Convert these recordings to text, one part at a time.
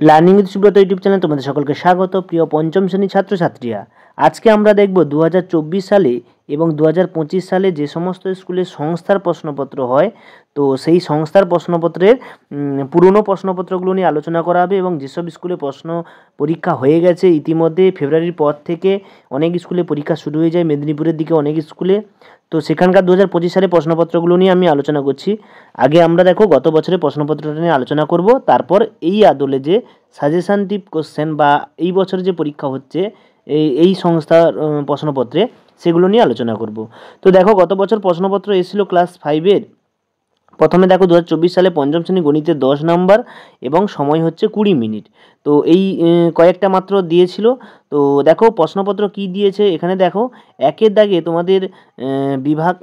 Learning with Subrata YouTube channel তোমাদের সকলকে স্বাগত। প্রিয় পঞ্চম শ্রেণীর ছাত্রছাত্রীরা, আজকে আমরা দেখব 2024 সালে এবং 2025 সালে যে সমস্ত স্কুলে সংস্থার প্রশ্নপত্র হয়, তো সেই সংস্থার প্রশ্নপত্রের পুরনো প্রশ্নপত্রগুলো নিয়ে আলোচনা করা হবে। এবং যেসব স্কুলে প্রশ্ন পরীক্ষা হয়ে গেছে ইতিমধ্যে, ফেব্রুয়ারির পর থেকে অনেক স্কুলে পরীক্ষা শুরু হয়ে যায়, মেদিনীপুরের দিকে অনেক স্কুলে, তো সেখানকার 2025 সালে প্রশ্নপত্রগুলো নিয়ে আমি আলোচনা করছি। আগে আমরা দেখো গত বছরের প্রশ্নপত্রটা নিয়ে আলোচনা করব, তারপর এই আদলে যে সাজেশান টিপ কোশ্চেন বা এই বছর যে পরীক্ষা হচ্ছে এই সংস্থার প্রশ্নপত্রে, সেগুলো নিয়ে আলোচনা করব। তো দেখো গত বছর প্রশ্নপত্র এসেছিলো ক্লাস 5-এর। প্রথমে দেখো 2024 সালে পঞ্চম শ্রেণী গণিতে 10 নাম্বার এবং সময় হচ্ছে 20 মিনিট। তো এই কয়েকটা মাত্র দিয়েছিল। তো দেখো প্রশ্নপত্র কি দিয়েছে এখানে দেখো, একের দাগে তোমাদের বিভাগ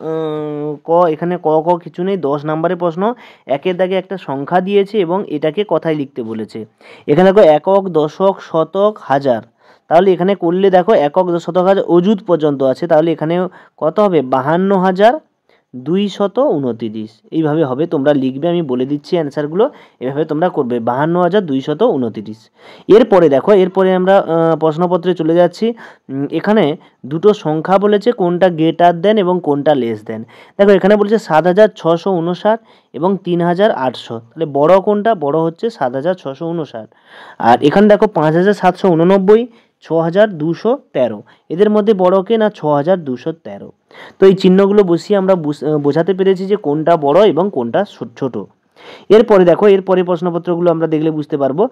ক, এখানে ক ক কিছু নেই, 10 নাম্বারের প্রশ্ন। একের দাগে একটা সংখ্যা দিয়েছে এবং এটাকে কথায় লিখতে বলেছে। এখানে দেখো একক, দশক, শতক, হাজার। তাহলে এখানে করলে দেখো একক, শতক, হাজার অযুত পর্যন্ত আছে, তাহলে এখানে কত হবে? 52,229। এইভাবে হবে, তোমরা লিখবে, আমি বলে দিচ্ছি অ্যান্সারগুলো, এভাবে তোমরা করবে 52,229। এরপরে দেখো, এরপরে আমরা প্রশ্নপত্রে চলে যাচ্ছি। এখানে দুটো সংখ্যা বলেছে, কোনটা গ্রেটার দেন এবং কোনটা লেস দেন। দেখো এখানে বলেছে 7,659 এবং 3,800। তাহলে বড় কোনটা? বড় হচ্ছে 7,659। আর এখানে দেখো 5,789, 6,213। এদের মধ্যে বড় কে? না 6,213। তো এই চিহ্নগুলো বসিয়ে আমরা বোঝাতে পেরেছি যে কোনটা বড় এবং কোনটা ছোট। এরপরে দেখো, এরপরে প্রশ্নপত্রগুলো আমরা দেখলে বুঝতে পারবো।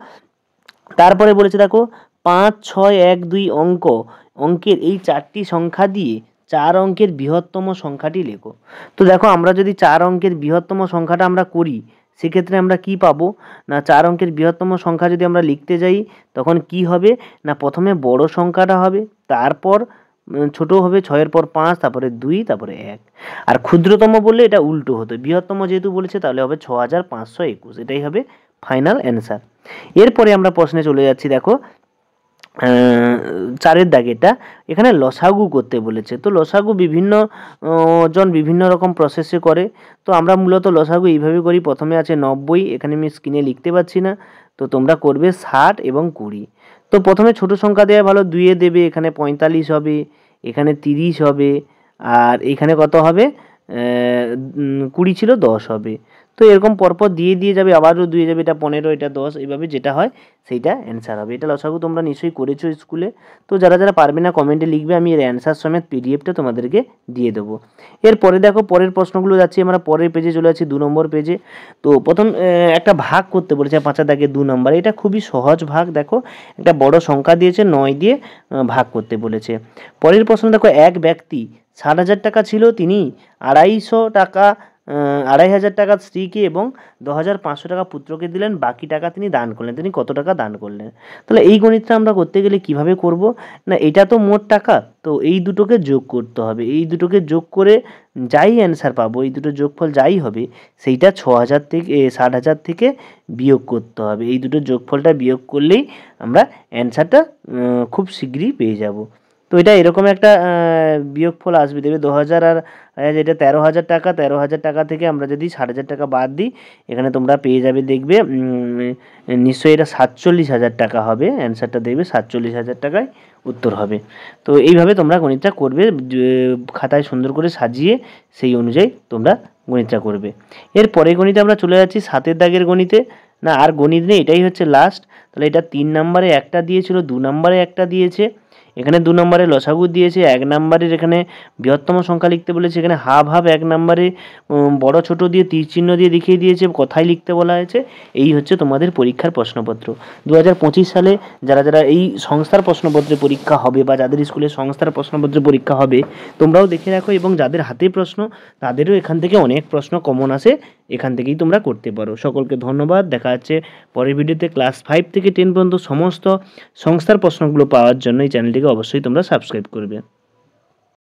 তারপরে বলেছে দেখো 5, 6, 1, 2 অঙ্কের এই 4টি সংখ্যা দিয়ে 4 অঙ্কের বৃহত্তম সংখ্যাটি লেখো। তো দেখো আমরা যদি 4 অঙ্কের বৃহত্তম সংখ্যাটা আমরা করি, সেক্ষেত্রে আমরা কি পাবো? না 4 অঙ্কের বৃহত্তম সংখ্যা যদি আমরা লিখতে যাই, তখন কি হবে? না প্রথমে বড় সংখ্যাটা হবে, তারপর ছোট হবে, 6-এর পর 5, তারপরে 2, তারপরে 1। আর ক্ষুদ্রতম বললে এটা উল্টো হতো, বৃহত্তম যেহেতু বলেছে তাহলে হবে 6,521। এটাই হবে ফাইনাল অ্যান্সার। এরপরে আমরা প্রশ্নে চলে যাচ্ছি। দেখো 4-এর দাগেটা, এখানে লসাগু করতে বলেছে। তো লসাগু বিভিন্ন জন বিভিন্ন রকম প্রসেসে করে। তো আমরা মূলত লসাগু এইভাবে করি। প্রথমে আছে 90, এখানে আমি স্ক্রিনে লিখতে পারছি না, তো তোমরা করবে 60 এবং 20। তো প্রথমে ছোট সংখ্যা দেওয়া ভালো, 2-এ দেবে, এখানে 45 হবে, এখানে 30 হবে, আর এখানে কত হবে? 20 ছিল, 10 হবে। তো এরকম পরপর দিয়ে যাবে, আবারও 2 যাবে, এটা 15, এটা 10, এইভাবে যেটা হয় সেইটা অ্যান্সার হবে। এটা লসাগু তোমরা নিশ্চয়ই করেছো স্কুলে। তো যারা যারা পারবে না কমেন্টে লিখবে, আমি এর অ্যান্সার সমেত পিডিএফটা তোমাদেরকে দিয়ে দেবো। এরপরে দেখো পরের প্রশ্নগুলো যাচ্ছি আমরা, পরের পেজে চলে যাচ্ছি, 2 নম্বর পেজে। তো প্রথম একটা ভাগ করতে বলেছে 5-এর দাগে 2 নম্বর। এটা খুবই সহজ ভাগ। দেখো একটা বড় সংখ্যা দিয়েছে, 9 দিয়ে ভাগ করতে বলেছে। পরের প্রশ্ন দেখো, এক ব্যক্তি 60,000 টাকা ছিল, তিনি 2,500 টাকা স্ত্রীকে এবং 10,500 টাকা পুত্রকে দিলেন, বাকি টাকা তিনি দান করলেন। তিনি কত টাকা দান করলেন? তাহলে এই গণিতটা আমরা করতে গেলে কিভাবে করব? না এটা তো মোট টাকা, তো এই দুটোকে যোগ করতে হবে। এই দুটোকে যোগ করে যাই অ্যান্সার পাবো, এই দুটো যোগফল যাই হবে, সেইটা 60,000 থেকে বিয়োগ করতে হবে। এই দুটো যোগফলটা বিয়োগ করলেই আমরা অ্যান্সারটা খুব শীঘ্রই পেয়ে যাব। তো এটা এরকম একটা বিয়োগফল আসবে, দেবে 2,000 আর এটা 13,000 টাকা। 13,000 টাকা থেকে আমরা যদি 60,000 টাকা বাদ দিই, এখানে তোমরা পেয়ে যাবে, দেখবে নিশ্চয়ই এটা 47,000 টাকা হবে। অ্যান্সারটা দেখবে 47,000 টাকায় উত্তর হবে। তো এইভাবে তোমরা গণিতটা করবে, খাতায় সুন্দর করে সাজিয়ে সেই অনুযায়ী তোমরা গণিতটা করবে। এরপরে গণিতে আমরা চলে যাচ্ছি 7-এর দাগের গণিতে। না আর গণিত নেই, এটাই হচ্ছে লাস্ট। তাহলে এটা 3 নম্বরে একটা দিয়েছিল, 2 নম্বরে একটা দিয়েছে, এখানে 2 নম্বরে লসাগু দিয়েছে, 1 নম্বরের এখানে বৃহত্তম সংখ্যা লিখতে বলেছে, এখানে হাফ হাফ 1 নম্বরে বড় ছোট দিয়ে তীর চিহ্ন দিয়ে দেখিয়ে দিয়েছে, কথাই লিখতে বলা হয়েছে। এই হচ্ছে তোমাদের পরীক্ষার প্রশ্নপত্র 2025 সালে। যারা যারা এই সংস্থার প্রশ্নপত্রে পরীক্ষা হবে বা যাদের স্কুলে সংস্থার প্রশ্নপত্রে পরীক্ষা হবে, তোমরাও দেখে রাখো, এবং যাদের হাতে প্রশ্ন তাদেরও এখান থেকে অনেক প্রশ্ন কমন আসে, এখান থেকেই তোমরা করতে পারো। সকলকে ধন্যবাদ। দেখা যাচ্ছে পরের ভিডিওতে। ক্লাস 5 থেকে 10 পর্যন্ত সমস্ত সংস্থার প্রশ্নগুলো পাওয়ার জন্য এই চ্যানেলটিকে অবশ্যই তোমরা সাবস্ক্রাইব করবে।